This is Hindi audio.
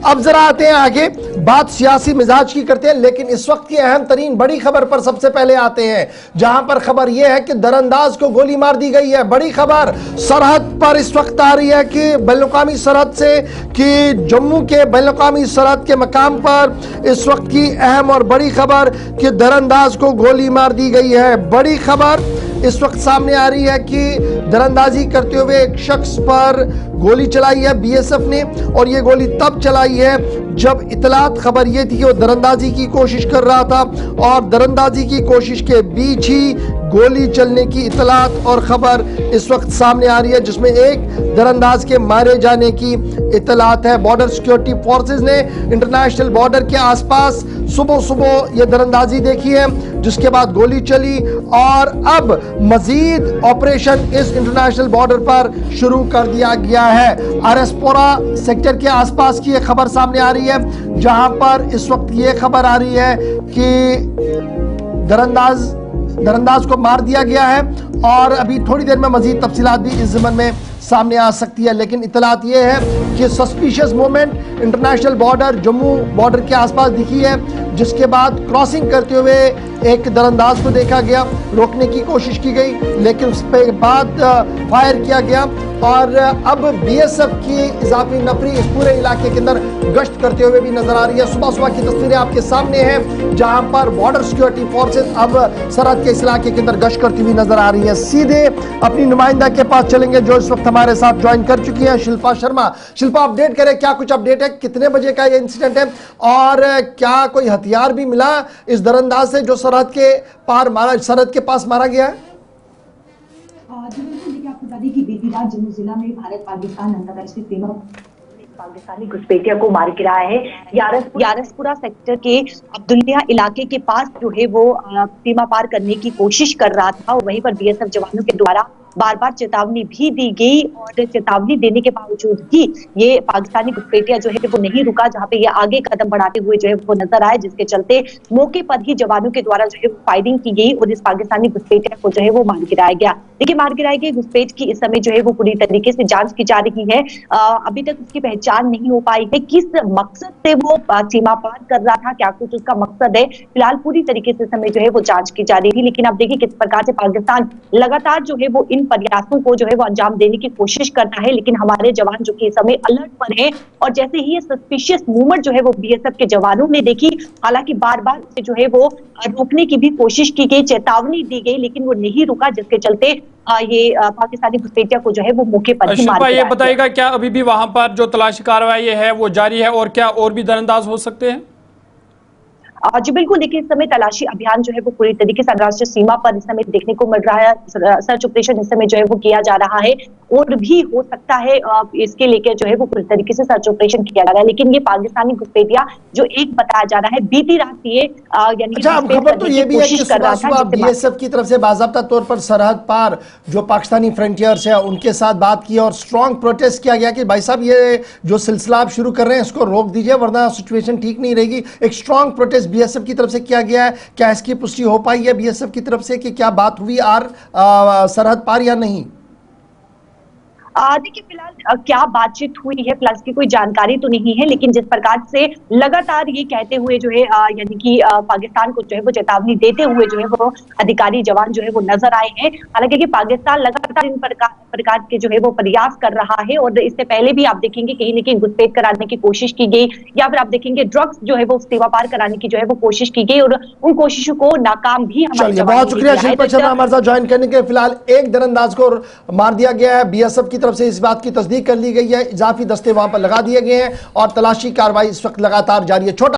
अब जरा आते हैं आगे, बात सियासी मिजाज की करते हैं, लेकिन इस वक्त की अहम तरीन बड़ी खबर पर सबसे पहले आते हैं, जहां पर खबर यह है कि दरअंदाज को गोली मार दी गई है। बड़ी खबर सरहद पर इस वक्त आ रही है कि बैनुल-अक़वामी सरहद से कि जम्मू के बैनुल-अक़वामी सरहद के मकाम पर इस वक्त की अहम और बड़ी खबर कि दरअंदाज को गोली मार दी गई है। बड़ी खबर इस वक्त सामने आ रही है कि दरअंदाजी करते हुए एक शख्स पर गोली चलाई है बीएसएफ ने, और ये गोली तब चलाई है जब इतलात खबर ये थी कि वो दरअंदाजी की कोशिश कर रहा था, और दरअंदाजी की कोशिश के बीच ही गोली चलने की इतलात और खबर इस वक्त सामने आ रही है, जिसमें एक दरअंदाज के मारे जाने की इतलात है। बॉर्डर सिक्योरिटी फोर्सेस ने इंटरनेशनल बॉर्डर के आसपास सुबह सुबह ये दरअंदाजी देखी है, जिसके बाद गोली चली, और अब मजीद ऑपरेशन इस इंटरनेशनल बॉर्डर पर शुरू कर दिया गया है। आरएसपुरा सेक्टर के आसपास की ये खबर सामने आ रही है, जहां पर इस वक्त ये खबर आ रही है कि दरअंदाज को मार दिया गया है, और अभी थोड़ी देर में मजीद तफसीलात भी इस ज़मन में सामने आ सकती है। लेकिन इतलात ये है कि suspicious movement international border Jammu border के आसपास दिखी है, जिसके बाद क्रॉसिंग करते हुए एक दरअंदाज को देखा गया, रोकने की कोशिश की गई, लेकिन उस पर बाद फायर किया गया, और अब बीएसएफ की इजाफी नफरी इस पूरे इलाके के अंदर गश्त करते हुए भी नजर आ रही है। सुबह सुबह की तस्वीरें आपके सामने हैं, जहां पर बॉर्डर सिक्योरिटी फोर्सेस अब सरहद के इस इलाके के अंदर गश्त करती हुई नजर आ रही है। सीधे अपनी नुमाइंदा के पास चलेंगे, जो इस वक्त हमारे साथ ज्वाइन कर चुकी है, शिल्पा शर्मा। शिल्पा, अपडेट करें, क्या कुछ अपडेट है, कितने बजे का ये इंसिडेंट है, और क्या कोई हथियार भी मिला इस दरअंदाज से जो सरहद के पास मारा गया है? आपको बता दें कि बीती रात जम्मू जिला में भारत पाकिस्तान अंतर्राष्ट्रीय सीमा पाकिस्तानी घुसपैठिया को मार गिराया है। यारसपुरा सेक्टर के अब्दुल्लिया इलाके के पास जो है वो सीमा पार करने की कोशिश कर रहा था, और वहीं पर बीएसएफ जवानों के द्वारा बार बार चेतावनी भी दी गई, और चेतावनी देने के बावजूद भी ये पाकिस्तानी घुसपैठिया जो है वो नहीं रुका, जहां पे ये आगे कदम बढ़ाते हुए जो है वो नजर आए, जिसके चलते मौके पर ही जवानों के द्वारा जो है वो फायरिंग की गई, और इस पाकिस्तानी घुसपैठिया को जो है वो मार गिराया गया। देखिए, मार गिराई गई घुसपैठ की इस समय जो है वो पूरी तरीके से जांच की जा रही है। अभी तक उसकी पहचान नहीं हो पाई है, किस मकसद से वो सीमा पार कर रहा था, क्या कुछ उसका मकसद है, फिलहाल पूरी तरीके से समय जो है वो जांच की जा रही थी। लेकिन अब देखिए किस प्रकार से पाकिस्तान लगातार जो है वो इन प्रयासों को जो है वो अंजाम देने की कोशिश करता है, लेकिन हमारे जवान जो कि इस समय अलर्ट पर हैं, और जैसे ही ये सस्पिशियस मूवमेंट जो है वो बीएसएफ के जवानों ने देखी, हालांकि बार बार उसे जो है वो रोकने की भी कोशिश की गई, चेतावनी दी गई, लेकिन वो नहीं रुका, जिसके चलते ये पाकिस्तानी घुसपैठिया को जो है वो मौके पर ही मार दिया। ये बताइएगा, क्या अभी भी वहां पर जो तलाशी कार्रवाई है वो जारी है, और क्या और भी दरअंदाज हो सकते हैं? जी बिल्कुल, देखिए इस समय तलाशी अभियान जो है वो पूरी तरीके से अंतर्राष्ट्रीय सीमा पर इस समय देखने को मिल रहा है। सर्च ऑपरेशन इस समय जो है वो किया जा रहा है, और भी हो सकता है इसके लेकर जो है वो पूरी तरीके से सर्च ऑपरेशन किया जा रहा है। लेकिन ये पाकिस्तानी घुसपैठिया जो एक बताया जा रहा है, बीती रात ये यानी खबर तो ये भी है कि सुबह बीएसएफ की तरफ से बाज़ाब्ता तौर पर सरहद पार जो पाकिस्तानी फ्रंटियर्स है उनके साथ बात की, और स्ट्रॉन्ग प्रोटेस्ट किया गया कि भाई साहब ये जो सिलसिला आप शुरू कर रहे हैं इसको रोक दीजिए, वरना सिचुएशन ठीक नहीं रहेगी। एक स्ट्रॉन्ग प्रोटेस्ट बीएसएफ की तरफ से किया गया है। क्या इसकी पुष्टि हो पाई है बीएसएफ की तरफ से कि क्या बात हुई सरहद पार या नहीं? देखिए फिलहाल क्या बातचीत हुई है फिलहाल की कोई जानकारी तो नहीं है, लेकिन जिस प्रकार से लगातार ये कहते हुए जो है यानी कि पाकिस्तान को जो है वो चेतावनी देते हुए जो है वो अधिकारी जवान जो है वो नजर आए हैं। हालांकि कि पाकिस्तान लगातार इन प्रकार के जो है वो प्रयास कर रहा है, और इससे पहले भी आप देखेंगे कहीं न कहीं घुसपैठ कराने की कोशिश की गई, या फिर आप देखेंगे ड्रग्स जो है वो सीमा पार कराने की जो है वो कोशिश की गई, और उन कोशिशों को नाकाम भी हमारे बहुत शुक्रिया शिल्पा शर्मा हमारे साथ ज्वाइन करने के। फिलहाल एक दरअंदाज को मार दिया गया है, बीएसएफ की तरफ से इस बात की तस्दीक कर ली गई है, इजाफी दस्ते वहां पर लगा दिए गए हैं, और तलाशी कार्रवाई इस वक्त लगातार जारी है। छोटा